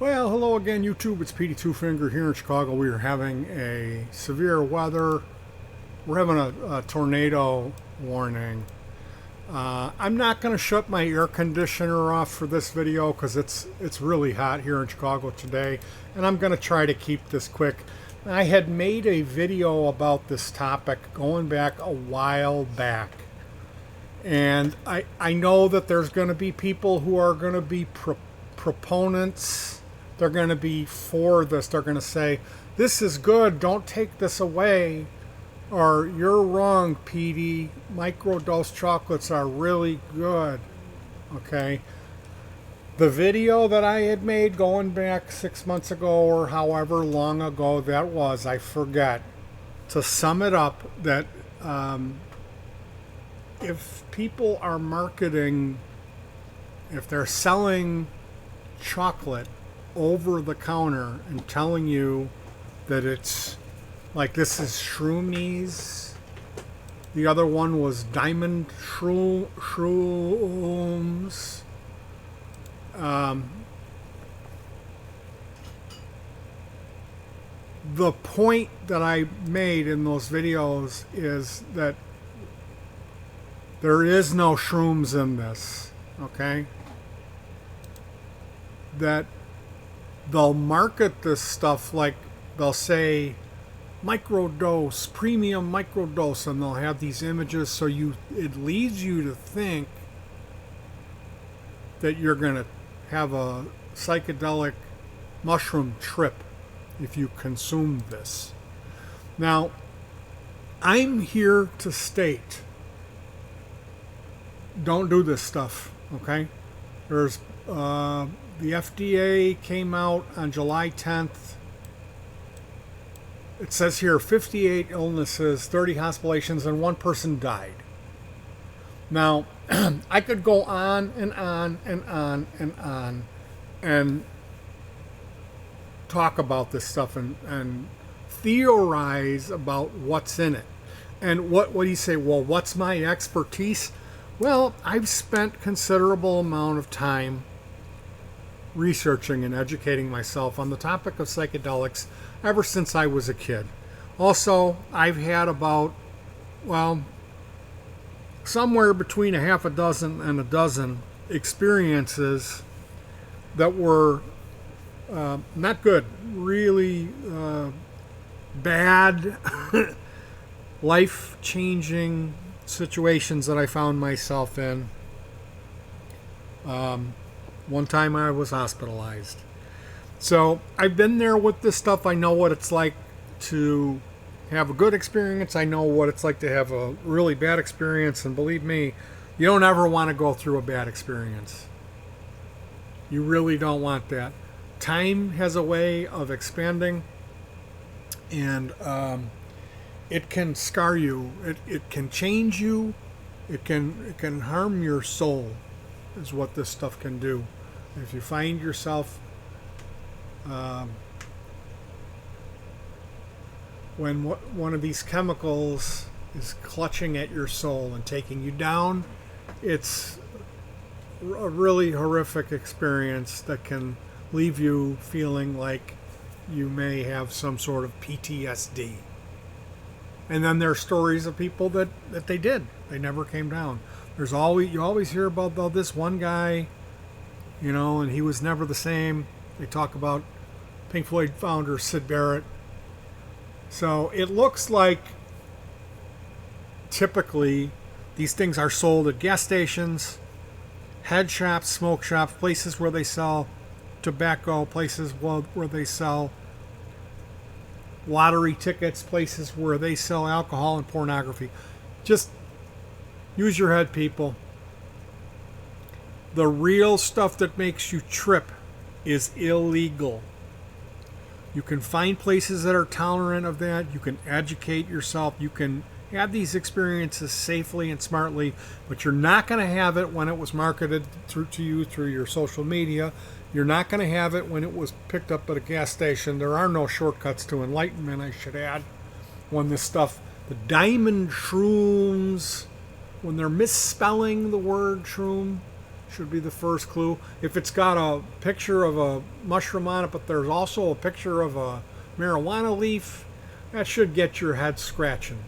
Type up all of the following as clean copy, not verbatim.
Well, hello again, YouTube. It's Petey Two Finger here in Chicago. We are having a severe weather. We're having a tornado warning. I'm not going to shut my air conditioner off for this video because it's really hot here in Chicago today, and I'm going to try to keep this quick. I had made a video about this topic going back a while back, and I know that there's going to be people who are going to be proponents. They're going to be for this. They're going to say, this is good, don't take this away. Or, you're wrong, Petey. Microdose chocolates are really good. Okay? The video that I had made going back 6 months ago or however long ago that was, I forget. To sum it up, that if people are marketing, if they're selling chocolate over the counter and telling you that it's like, this is shrooms. The other one was diamond shruuumz. The point that I made in those videos is that there is no shrooms in this, okay? That they'll market this stuff like they'll say microdose, premium microdose, and they'll have these images so it leads you to think that you're going to have a psychedelic mushroom trip if you consume this. Now, I'm here to state, don't do this stuff, okay? There's the FDA came out on July 10th. It says here 58 illnesses, 30 hospitalizations, and one person died. Now, I could go on and on and on and on and talk about this stuff and theorize about what's in it. And what do you say? Well, what's my expertise? Well, I've spent considerable amount of time researching and educating myself on the topic of psychedelics ever since I was a kid. Also, I've had about, well, somewhere between a half a dozen and a dozen experiences that were not good, really bad, life-changing situations that I found myself in. One time I was hospitalized. So I've been there with this stuff. I know what it's like to have a good experience. I know what it's like to have a really bad experience. And believe me, you don't ever want to go through a bad experience. You really don't want that. Time has a way of expanding, and it can scar you. It can change you. It can harm your soul, is what this stuff can do. If you find yourself when one of these chemicals is clutching at your soul and taking you down, it's a really horrific experience that can leave you feeling like you may have some sort of PTSD. And then there are stories of people that they never came down. You always hear about this one guy, and he was never the same. They talk about Pink Floyd founder Syd Barrett. So it looks like typically these things are sold at gas stations, head shops, smoke shops, places where they sell tobacco, places where they sell lottery tickets, places where they sell alcohol and pornography. Just use your head, people. The real stuff that makes you trip is illegal. You can find places that are tolerant of that. You can educate yourself. You can have these experiences safely and smartly, but you're not going to have it when it was marketed to you through your social media. You're not going to have it when it was picked up at a gas station. There are no shortcuts to enlightenment, I should add. When this stuff, the diamond shrooms, when they're misspelling the word shroom, should be the first clue. If it's got a picture of a mushroom on it, but there's also a picture of a marijuana leaf, that should get your head scratching.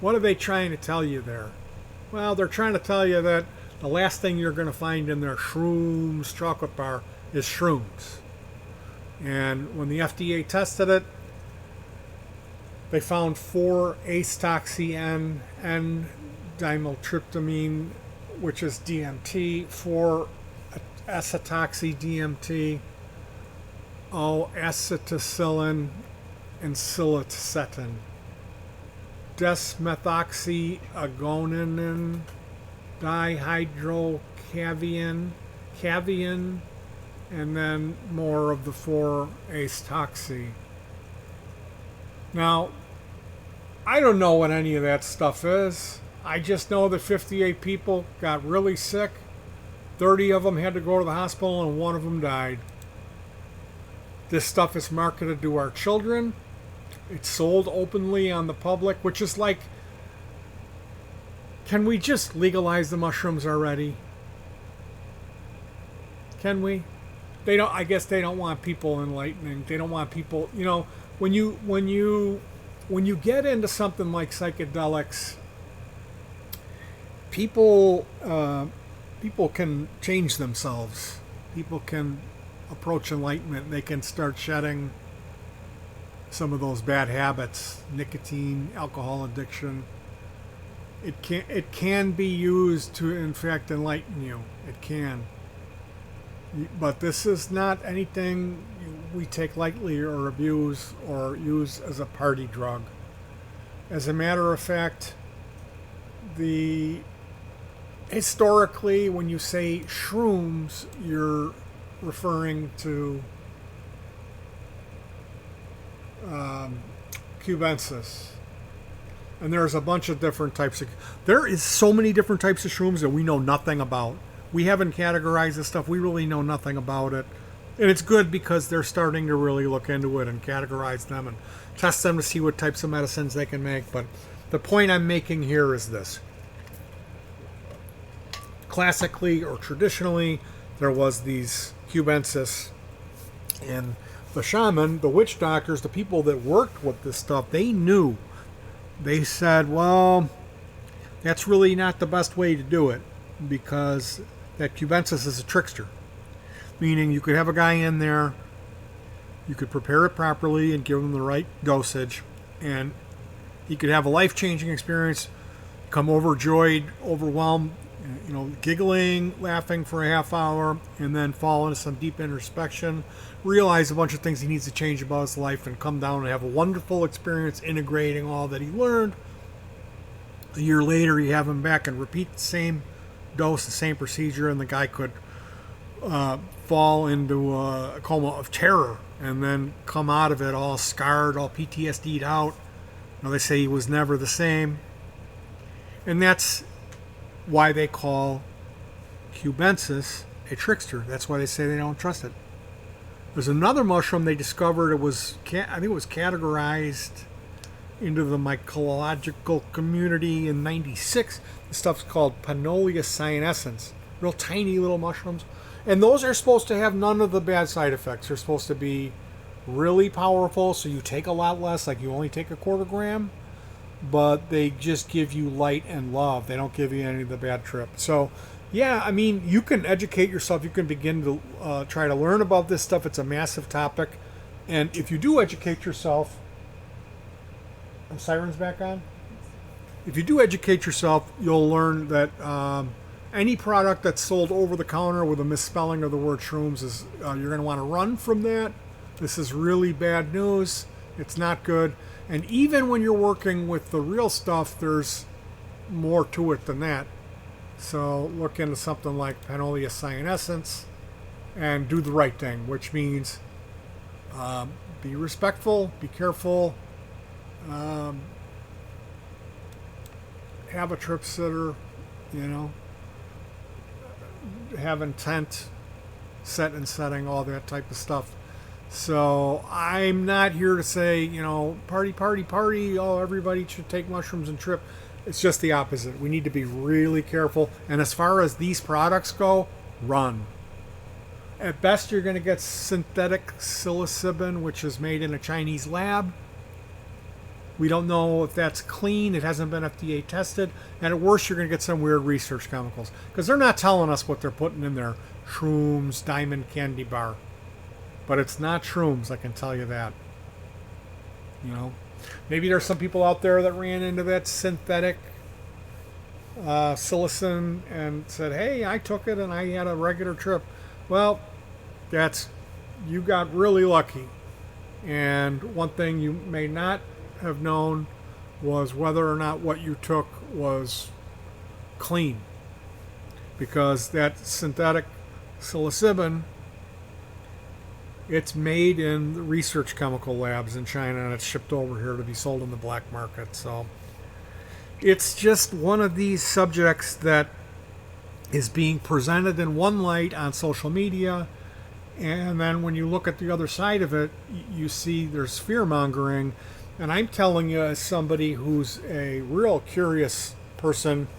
What are they trying to tell you there? Well, they're trying to tell you that the last thing you're going to find in their Shroomz chocolate bar is shrooms. And when the FDA tested it, they found 4-acetoxy N-dimethyltryptamine, which is DMT, 4-acetoxy DMT, acetylcysteine, and psilocybin, desmethoxyagoninin, dihydrocavian, and then more of the 4-acetoxy. Now, I don't know what any of that stuff is. I just know that 58 people got really sick. 30 of them had to go to the hospital and one of them died. This stuff is marketed to our children. It's sold openly on the public, which is like, can we just legalize the mushrooms already? Can we? They don't. I guess they don't want people enlightening. They don't want people. You know, when you get into something like psychedelics, people can change themselves. People can approach enlightenment. They can start shedding some of those bad habits, nicotine, alcohol addiction. It can be used to, in fact, enlighten you. It can. But this is not anything we take lightly or abuse or use as a party drug. As a matter of fact, historically, when you say shrooms, you're referring to cubensis. And there's a bunch of different types of... There is so many different types of shrooms that we know nothing about. We haven't categorized this stuff. We really know nothing about it. And it's good because they're starting to really look into it and categorize them and test them to see what types of medicines they can make. But the point I'm making here is this. Classically or traditionally, there was these cubensis, and the shaman, the witch doctors, the people that worked with this stuff, they knew. They said, well, that's really not the best way to do it because that cubensis is a trickster. Meaning you could have a guy in there, you could prepare it properly and give him the right dosage, and he could have a life-changing experience, come overjoyed, overwhelmed, giggling, laughing for a half hour, and then fall into some deep introspection, realize a bunch of things he needs to change about his life, and come down and have a wonderful experience integrating all that he learned. A year later, you have him back and repeat the same dose, the same procedure, and the guy could fall into a coma of terror and then come out of it all scarred, all PTSD'd out. They say he was never the same. And that's why they call cubensis a trickster. That's why they say they don't trust it. There's another mushroom they discovered. I think it was categorized into the mycological community in '96. This stuff's called Panolia cyanescens. Real tiny little mushrooms. And those are supposed to have none of the bad side effects. They're supposed to be really powerful, so you take a lot less, like you only take a quarter gram. But they just give you light and love. They don't give you any of the bad trip. So, yeah, I mean, you can educate yourself. You can begin to try to learn about this stuff. It's a massive topic. And if you do educate yourself... Sirens back on? If you do educate yourself, you'll learn that any product that's sold over the counter with a misspelling of the word shrooms is you're going to want to run from that. This is really bad news. It's not good. And even when you're working with the real stuff, there's more to it than that. So look into something like Panolia cyanescens and do the right thing, which means be respectful, be careful, have a trip sitter, have intent, set and setting, all that type of stuff. So I'm not here to say, party, party, party, everybody should take mushrooms and trip. It's just the opposite. We need to be really careful. And as far as these products go, run. At best, you're going to get synthetic psilocybin, which is made in a Chinese lab. We don't know if that's clean. It hasn't been FDA tested. And at worst, you're going to get some weird research chemicals. Because they're not telling us what they're putting in their Shroom's diamond candy bar. But it's not Shroom's, I can tell you that. You know, maybe there's some people out there that ran into that synthetic psilocin and said, hey, I took it and I had a regular trip. Well, you got really lucky. And one thing you may not have known was whether or not what you took was clean, because that synthetic psilocybin, it's made in the research chemical labs in China and it's shipped over here to be sold in the black market. So it's just one of these subjects that is being presented in one light on social media, and then when you look at the other side of it, you see there's fear mongering. And I'm telling you, as somebody who's a real curious person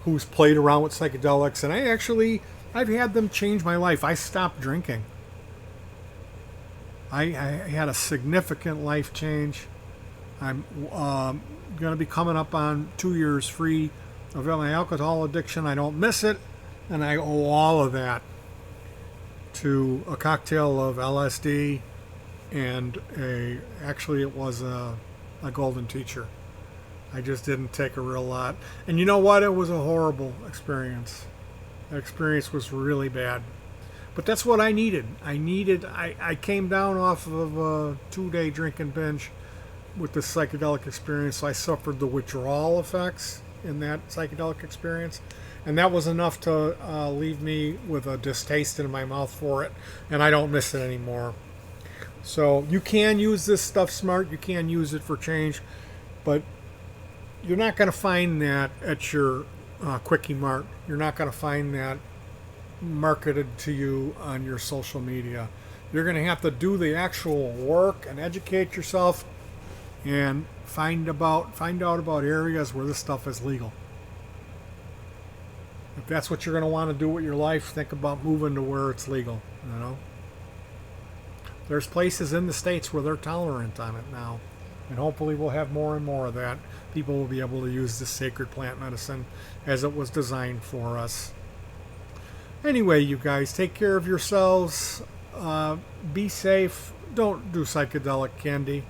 who's played around with psychedelics, and I've had them change my life. I stopped drinking. I had a significant life change. I'm going to be coming up on 2 years free of my alcohol addiction. I don't miss it, and I owe all of that to a cocktail of LSD and it was a golden teacher. I just didn't take a real lot. And you know what? It was a horrible experience. The experience was really bad. But that's what I needed. I came down off of a 2-day drinking binge with the psychedelic experience. So I suffered the withdrawal effects in that psychedelic experience. And that was enough to leave me with a distaste in my mouth for it. And I don't miss it anymore. So you can use this stuff smart. You can use it for change. But you're not going to find that at your Quickie Mart. You're not going to find that marketed to you on your social media. You're going to have to do the actual work and educate yourself and find out about areas where this stuff is legal. If that's what you're going to want to do with your life, think about moving to where it's legal. You know, there's places in the States where they're tolerant on it now, and hopefully we'll have more and more of that. People will be able to use this sacred plant medicine as it was designed for us. Anyway, you guys, take care of yourselves. Be safe. Don't do psychedelic candy.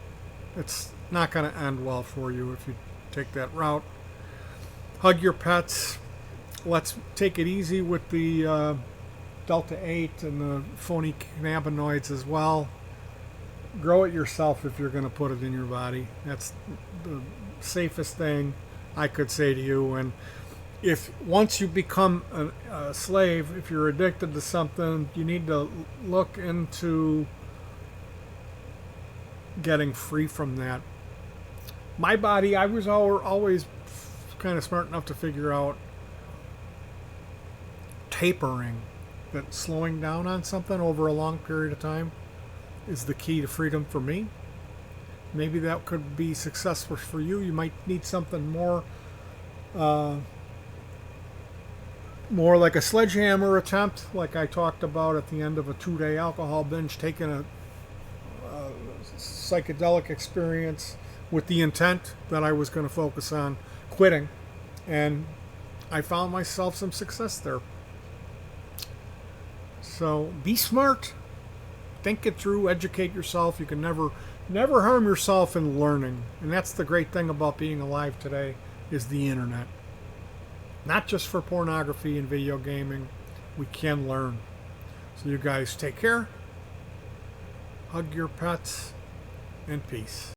It's not going to end well for you if you take that route. Hug your pets. Let's take it easy with the Delta 8 and the phony cannabinoids as well. Grow it yourself if you're going to put it in your body. That's the safest thing I could say to you. And if once you become a slave, if you're addicted to something, you need to look into getting free from that. My body, I was always kind of smart enough to figure out tapering, that slowing down on something over a long period of time is the key to freedom for me. Maybe that could be successful for you. You might need something more like a sledgehammer attempt, like I talked about at the end of a 2-day alcohol binge, taking a psychedelic experience with the intent that I was going to focus on quitting, and I found myself some success there. So be smart, think it through, educate yourself. You can never harm yourself in learning, and that's the great thing about being alive today, is the internet. Not just for pornography and video gaming. We can learn. So you guys take care. Hug your pets. And peace.